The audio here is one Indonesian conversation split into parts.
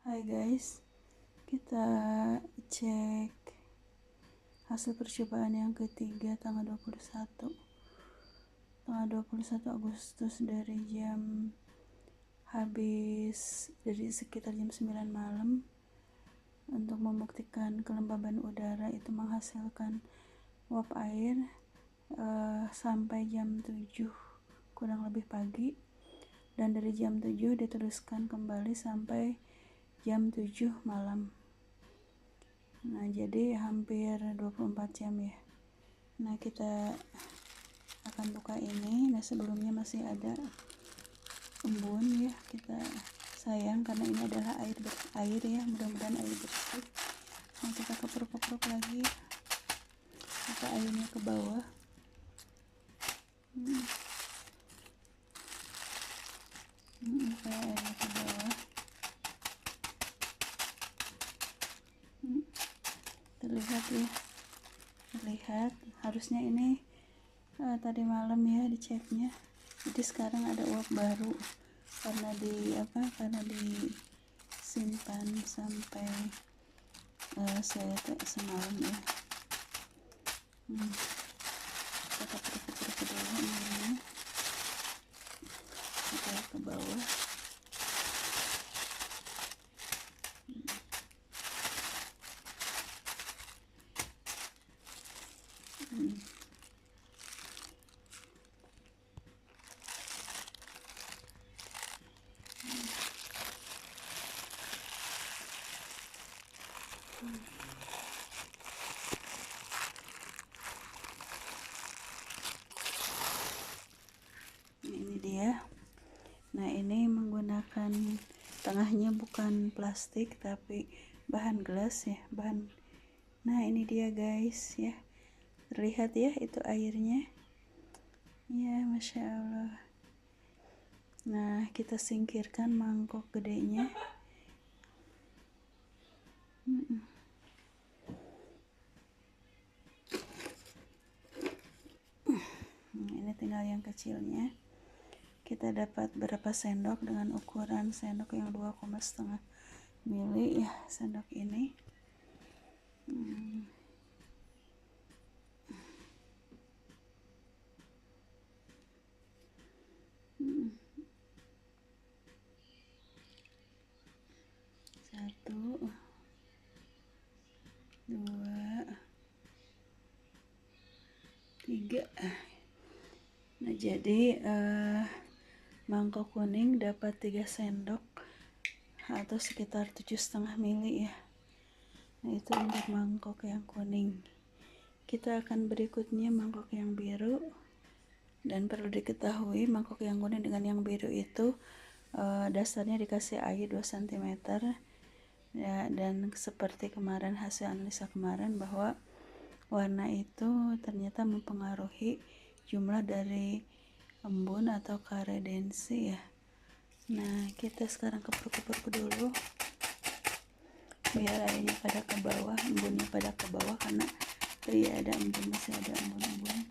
Hai guys, kita cek hasil percobaan yang ketiga tanggal 21 Agustus dari sekitar jam 9 malam untuk membuktikan kelembaban udara itu menghasilkan uap air sampai jam 7 kurang lebih pagi, dan dari jam 7 diteruskan kembali sampai jam 7 malam. Nah, jadi hampir 24 jam ya. Nah, kita akan buka ini. Nah, sebelumnya masih ada embun ya. Kita sayang karena ini adalah air ya, mudah-mudahan air bersih. Nah, kita keprok-keprok lagi. Kita airnya ke bawah. Airnya ke bawah. Terlihat ya. Terlihat. Harusnya ini tadi malam ya diceknya. Jadi sekarang ada uap baru karena disimpan sampai semalam ya. Kita keprok-keprok dulu ini. Kita ke bawah. Ini dia. Nah, ini menggunakan tengahnya bukan plastik tapi bahan gelas ya, Nah, ini dia guys ya. Terlihat ya itu airnya. Ya, Masya Allah. Nah, kita singkirkan mangkok gedenya. Ini tinggal yang kecilnya. Kita dapat berapa sendok dengan ukuran sendok yang 2,5 mili ya, sendok ini. Satu, dua, tiga. Nah, jadi mangkok kuning dapat 3 sendok atau sekitar 7,5 mili ya. Nah, itu untuk mangkok yang kuning. Kita akan berikutnya mangkok yang biru. Dan perlu diketahui mangkok yang kuning dengan yang biru itu dasarnya dikasih air 2 cm ya, dan seperti kemarin hasil analisa kemarin bahwa warna itu ternyata mempengaruhi jumlah dari embun atau karedensi ya. Nah, kita sekarang keprok-keprok dulu biar airnya pada ke bawah, embunnya pada ke bawah, karena masih ada embun-embun.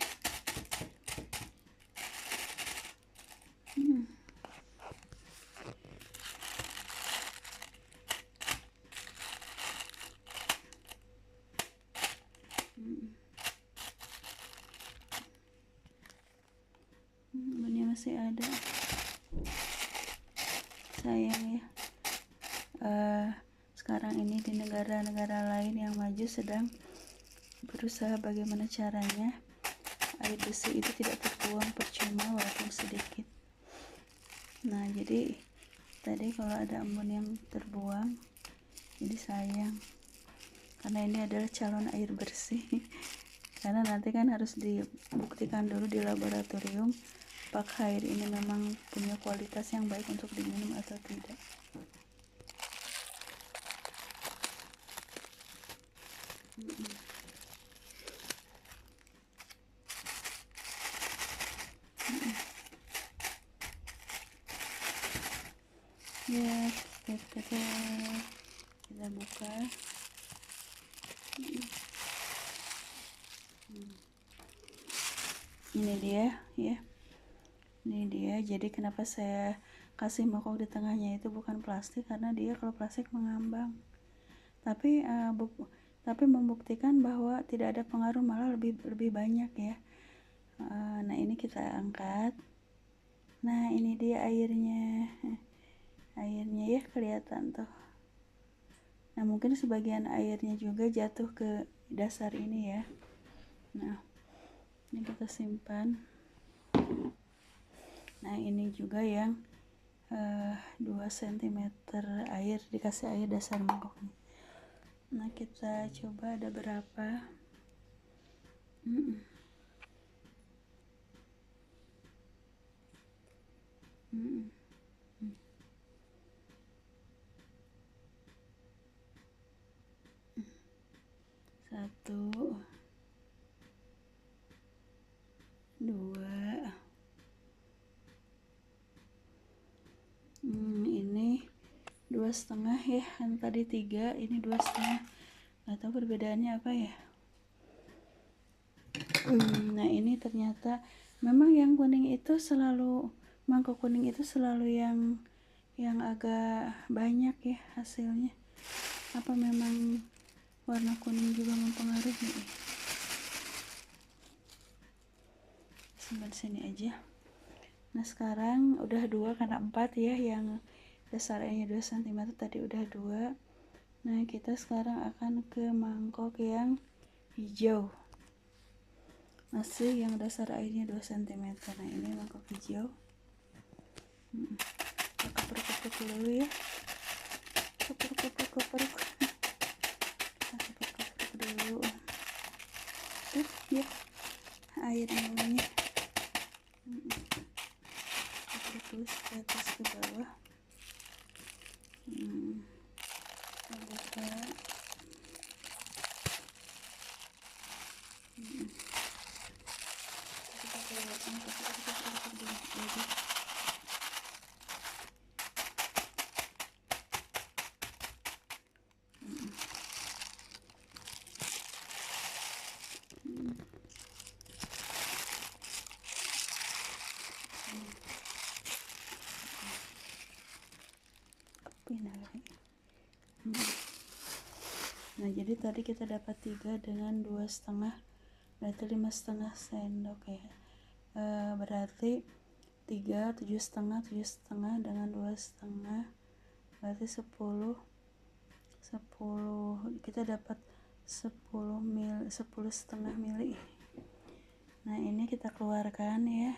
Embunnya masih ada. Sayang ya. Sekarang ini di negara-negara lain yang maju sedang berusaha bagaimana caranya air bersih itu tidak terbuang percuma walaupun sedikit. Nah, jadi tadi kalau ada embun yang terbuang, jadi sayang karena ini adalah calon air bersih. Karena nanti kan harus dibuktikan dulu di laboratorium apakah air ini memang punya kualitas yang baik untuk diminum atau tidak. Ya, kita buka. Ini dia ya. Ini dia. Jadi kenapa saya kasih mangkok di tengahnya itu bukan plastik, karena dia kalau plastik mengambang. Tapi membuktikan bahwa tidak ada pengaruh, malah lebih banyak ya. Nah ini kita angkat. Nah ini dia airnya ya, kelihatan tuh. Nah mungkin sebagian airnya juga jatuh ke dasar ini ya. Nah ini kita simpan. Nah ini juga yang 2 cm air, dikasih air dasar mangkoknya. Nah kita coba ada berapa. Satu, dua, ini 2,5 ya, kan tadi 3, ini 2,5. Nggak tahu perbedaannya apa ya. Nah ini ternyata memang yang kuning itu selalu, mangkok kuning itu selalu yang agak banyak ya hasilnya. Apa memang warna kuning juga mempengaruhi? Simpan sini aja. Nah sekarang udah 2 karena 4 ya, yang dasarnya 2 cm tadi udah 2. Nah kita sekarang akan ke mangkok yang hijau, masih yang dasar airnya 2 cm. Nah ini mangkok hijau. Kepruk-kepruk dulu ya, kepruk dulu ya airnya. Terus ke atas ke bawah. Buka. Nah jadi tadi kita dapat 3 dengan 2,5, berarti 5,5 sendok ya. Berarti 3, 7,5 dengan 2,5 berarti 10, kita dapat 10,5 mili. Nah ini kita keluarkan ya.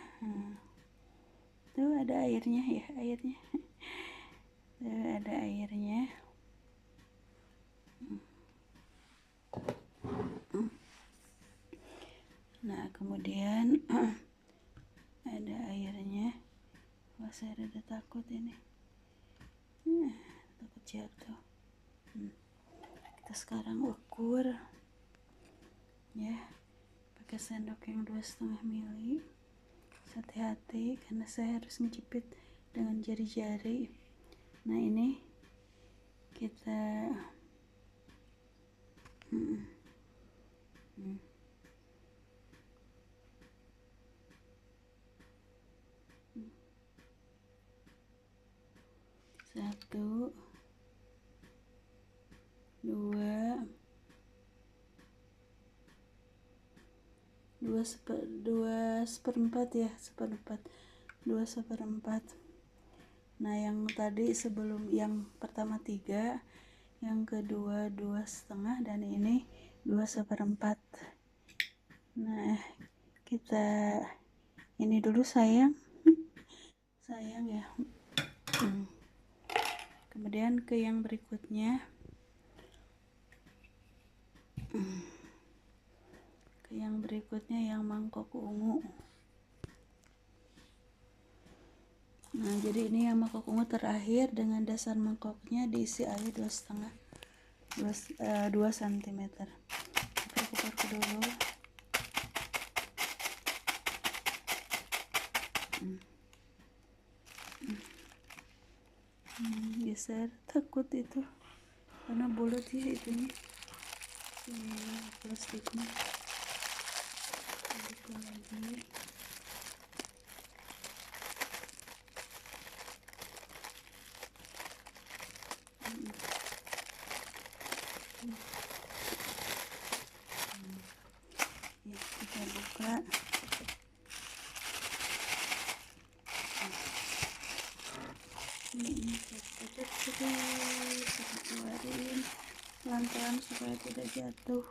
Tuh ada airnya ya, tuh ada airnya. Nah kemudian ada airnya. Wah saya rada takut ini, takut jatuh. Kita sekarang ukur ya, pakai sendok yang 2,5 mili. Hati-hati karena saya harus ngejepit dengan jari-jari. Nah ini kita satu, dua, 2/4 ya, 2/4. Nah yang tadi sebelum yang pertama 3, yang kedua 2,5, dan ini 2/4. Nah kita ini dulu sayang ya. Kemudian ke yang berikutnya, yang mangkok ungu. Nah jadi ini yang mangkok ungu terakhir, dengan dasar mangkoknya diisi air 2,5 2 cm. Kukur dulu. Geser, takut itu karena bulat ya itunya, plastiknya. Lagi. Ya, kita buka. Kita keluarin pelan-pelan supaya tidak jatuh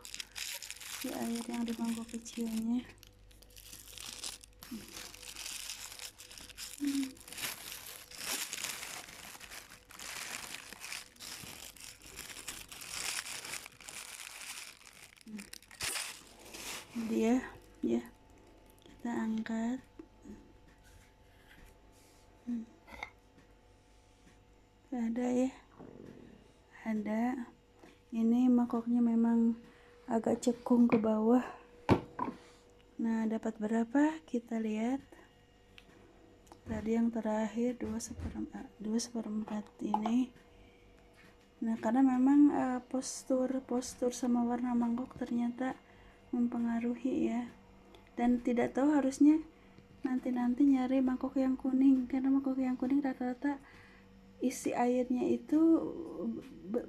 si air yang di mangkok kecilnya. Dia ya, kita angkat. Ada ya, ada. Ini mangkoknya memang agak cekung ke bawah. Nah, dapat berapa kita lihat. Tadi yang terakhir 2/4 ini. Nah, karena memang postur sama warna mangkok ternyata mempengaruhi ya. Dan tidak tahu, harusnya nanti nyari mangkok yang kuning, karena mangkok yang kuning rata-rata isi airnya itu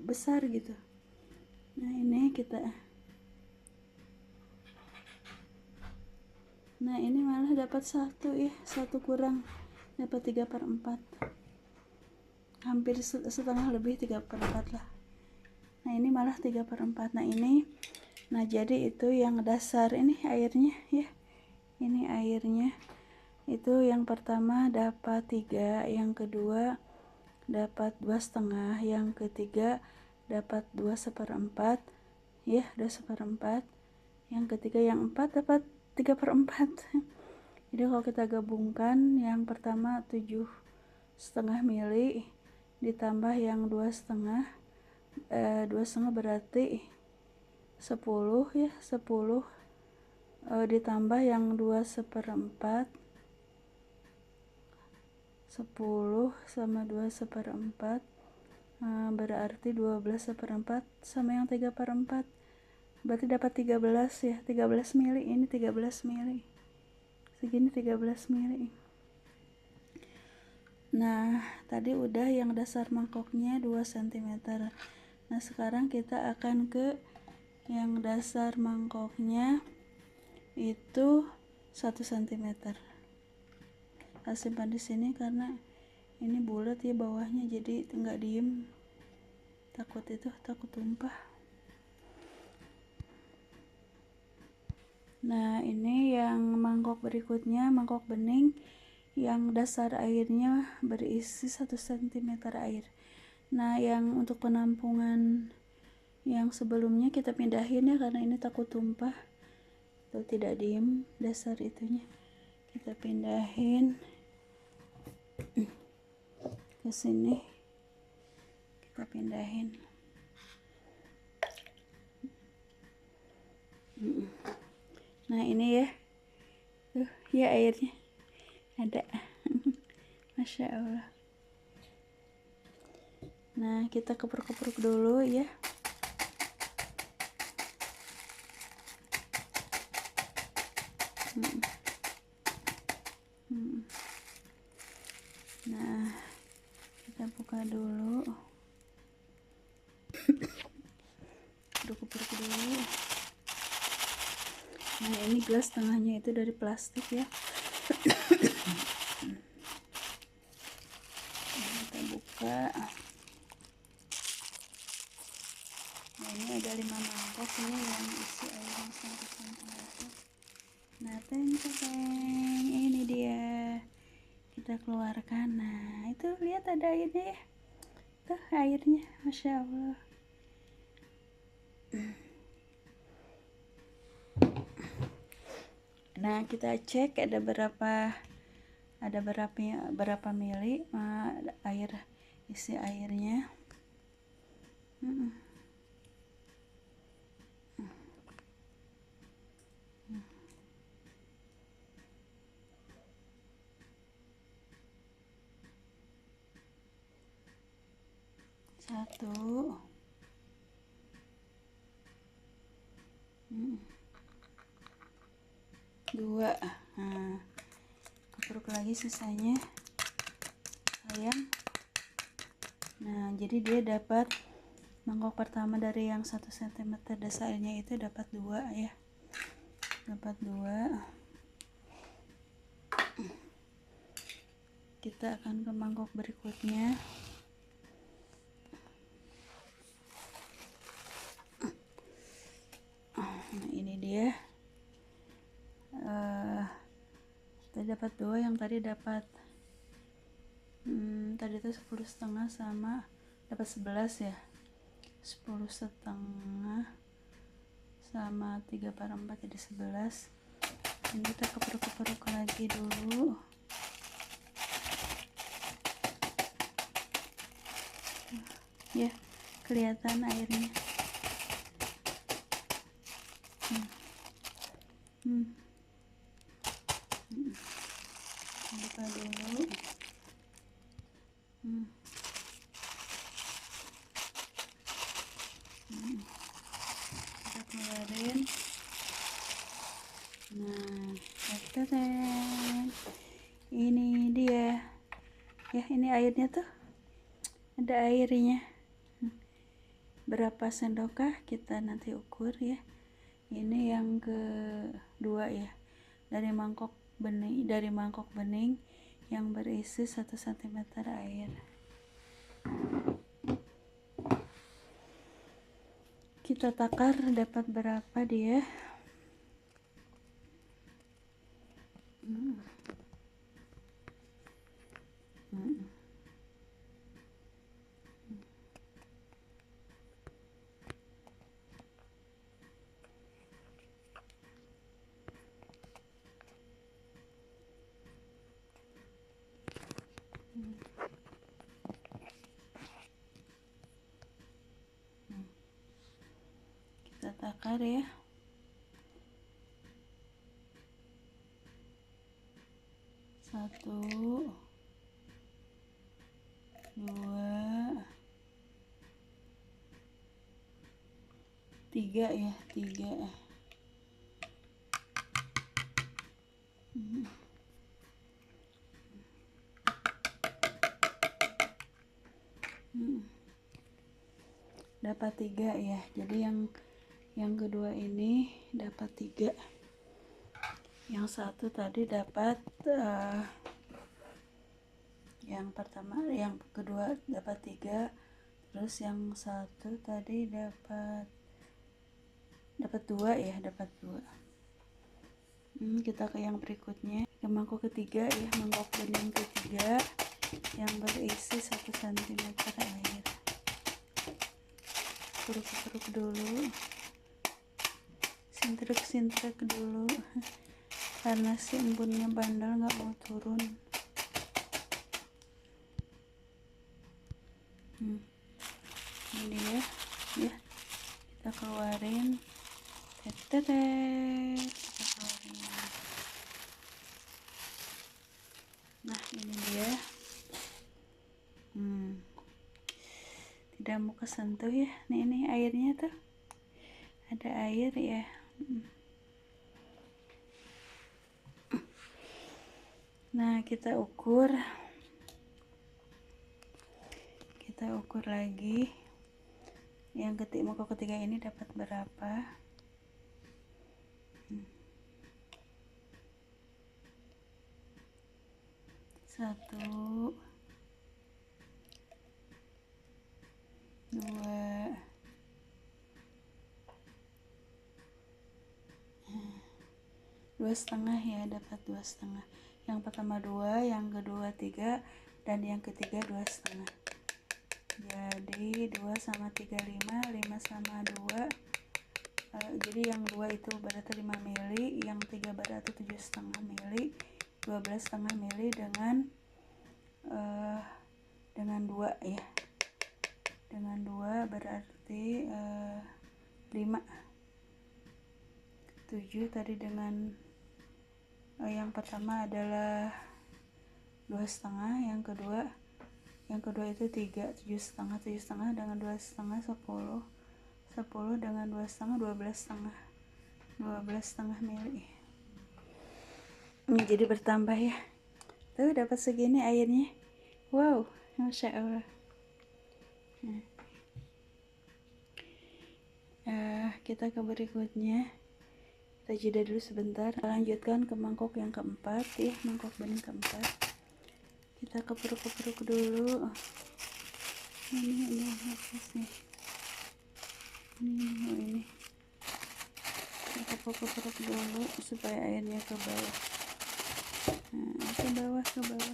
besar gitu. Nah, ini nah ini malah dapat satu kurang, dapat 3/4, hampir setengah lebih, 3/4 lah. Nah, ini malah 3/4. Nah jadi itu yang dasar, ini airnya ya, ini airnya itu yang pertama dapat 3, yang kedua dapat 2,5, yang ketiga dapat 2/4 ya, 2/4, yang ketiga yang 4 dapat 3/4. Jadi kalau kita gabungkan, yang pertama 7,5 mili ditambah yang 2,5 berarti 10 ya, 10 ditambah yang 2/4, 10 sama 2/4 berarti 12/4 sama yang 3/4, berarti dapat 13 ya, 13 mili. Ini 13 mili, segini 13 mili. Nah, tadi udah yang dasar mangkoknya 2 cm. Nah, sekarang kita akan ke yang dasar mangkoknya itu 1 cm. Kita simpan di sini karena ini bulat ya bawahnya, jadi nggak diem, takut tumpah. Nah, ini yang mangkok berikutnya, mangkok bening yang dasar airnya berisi 1 cm air. Nah, yang untuk penampungan yang sebelumnya kita pindahin ya, karena ini takut tumpah atau tidak diem dasar itunya. Kita pindahin ke sini, kita pindahin. Nah, ini ya, tuh ya airnya ada. Masya Allah. Nah, kita kepruk-kepruk dulu ya. Nah, kita buka dulu. Kepruk-kepruk dulu. Nah, ini gelas tengahnya itu dari plastik ya. Kita buka. Nah, ini ada 5 mangkok ini yang isi air 1 cm. Nah, teng ini dia. Kita keluarkan. Nah, itu lihat ada airnya ya. Tuh airnya, Masya Allah. Nah, kita cek ada berapa mili air, isi airnya. Satu, dua. Nah, kepruk lagi sisanya sayang. Nah, jadi dia dapat Mangkok pertama dari yang 1 cm dasa airnya itu dapat 2 ya, dapat 2. Kita akan ke mangkok berikutnya. Nah ini dia, tadi dapat 2, yang tadi dapat tadi itu 10,5 sama dapat 11 ya, 10,5 sama 3/4 jadi 11. Ini kita keperuk-keperuk lagi dulu. Ya, kelihatan airnya. Buka dulu. Kita keluarin. Nah, ini dia ya, ini airnya tuh ada airnya. Berapa sendokkah kita nanti ukur ya. Ini yang kedua ya, dari mangkok bening yang berisi 1 cm air. Kita takar dapat berapa dia. Kita takar ya. 1, 2, 3 ya, 3. Dapat 3 ya. Jadi yang kedua ini dapat 3. Yang satu tadi dapat yang kedua dapat 3. Terus yang satu tadi dapat 2 ya, dapat 2. Kita ke yang berikutnya, ke mangkok ketiga ya, mangkok bening ketiga yang berisi 1 cm air. Keruk-keruk dulu, sintrek dulu karena si embunnya bandel nggak mau turun. Ini dia ya, kita keluarin. Kita keluarin. Nah ini dia. Tidak mau kesentuh ya. Ini airnya tuh ada air ya. Nah kita ukur lagi. Yang mangkok ketiga ini dapat berapa? 1, 2, 2,5 ya, dapat 2,5. Yang pertama 2, yang kedua 3, dan yang ketiga 2,5. Jadi 2 sama 3 5 sama 2. Jadi yang 2 itu berarti 5 mili, yang 3 berarti 7,5 mili, 12,5 mili dengan 2 ya. Dengan 2 berarti 5. 7 tadi dengan yang pertama adalah 2,5, yang kedua itu 3, 7,5 dengan 2,5 10 dengan 2,5 12,5 mili. Ini jadi bertambah ya. Tuh dapat segini airnya. Wow, Masya Allah. kita ke berikutnya. Kita jeda dulu sebentar, lanjutkan ke mangkok yang keempat ya, mangkok bening keempat. Kita kepruk-kepruk dulu. Ini apa sih? Ini kita kepruk-kepruk dulu supaya airnya ke bawah. Nah, ke bawah.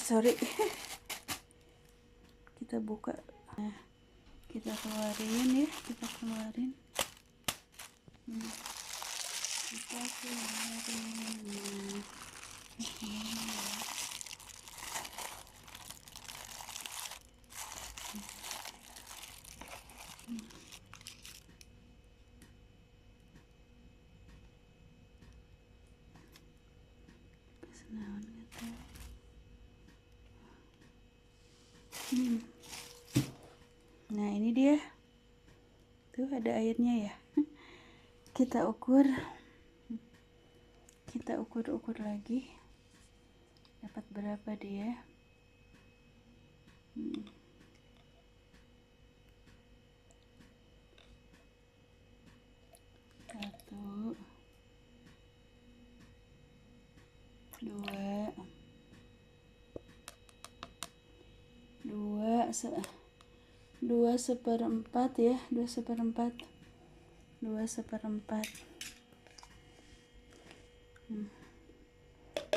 Sorry. Kita buka. Nah, kita keluarin ya, kita keluarin. Nah, ini dia. Tuh ada airnya ya. Kita ukur lagi. Dapat berapa dia? Satu, dua seperempat ya, dua seperempat.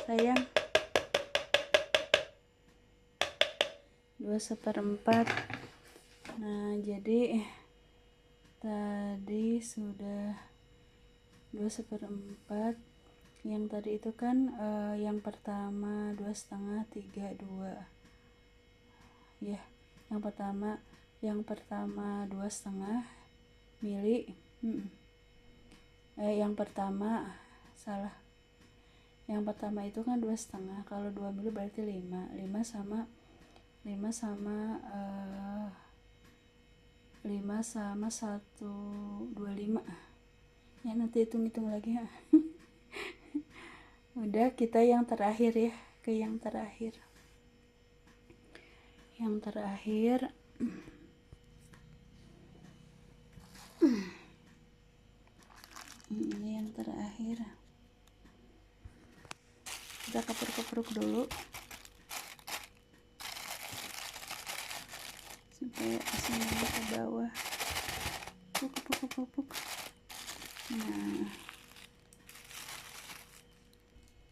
Sayang, 2/4. Nah, jadi tadi sudah 2/4. Yang tadi itu kan yang pertama 2,5, 3, 2 ya. Yang pertama 2,5 mili. Yang pertama salah. Yang pertama itu kan 2,5. Kalau 2 mili berarti 5 sama 125 ya, nanti hitung lagi ya. Udah, kita yang terakhir ya, ke yang terakhir ini yang terakhir. Kita kepruk dulu supaya asinnya ke bawah. Puk.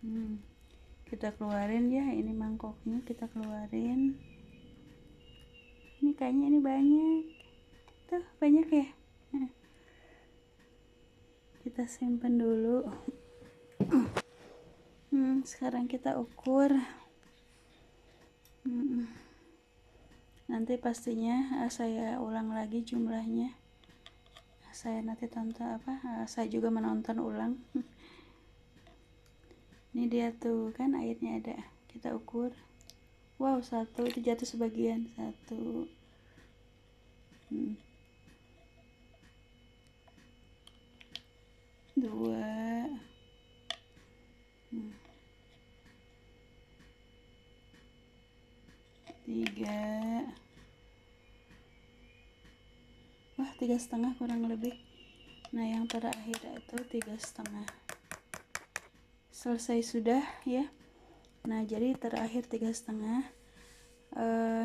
Nah, kita keluarin ya, ini mangkoknya kita keluarin. Ini kayaknya ini banyak tuh, banyak ya. Nah, kita simpan dulu. Sekarang kita ukur. Nanti pastinya saya ulang lagi jumlahnya. Saya nanti saya juga menonton ulang. Ini dia tuh kan, airnya ada. Kita ukur. Wow, 1 itu jatuh sebagian. 1 2 3. Wah, 3,5 kurang lebih. Nah, yang terakhir itu 3,5. Selesai sudah ya. Nah, jadi terakhir 3,5.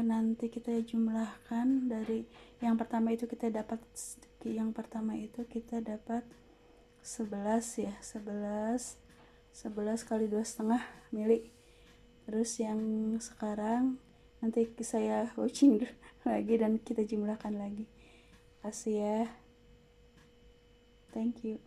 Nanti kita jumlahkan dari yang pertama itu kita dapat 11 ya, 11 kali 2,5 mili. Terus yang sekarang nanti saya coaching lagi dan kita jumlahkan lagi. Kasih ya. Thank you.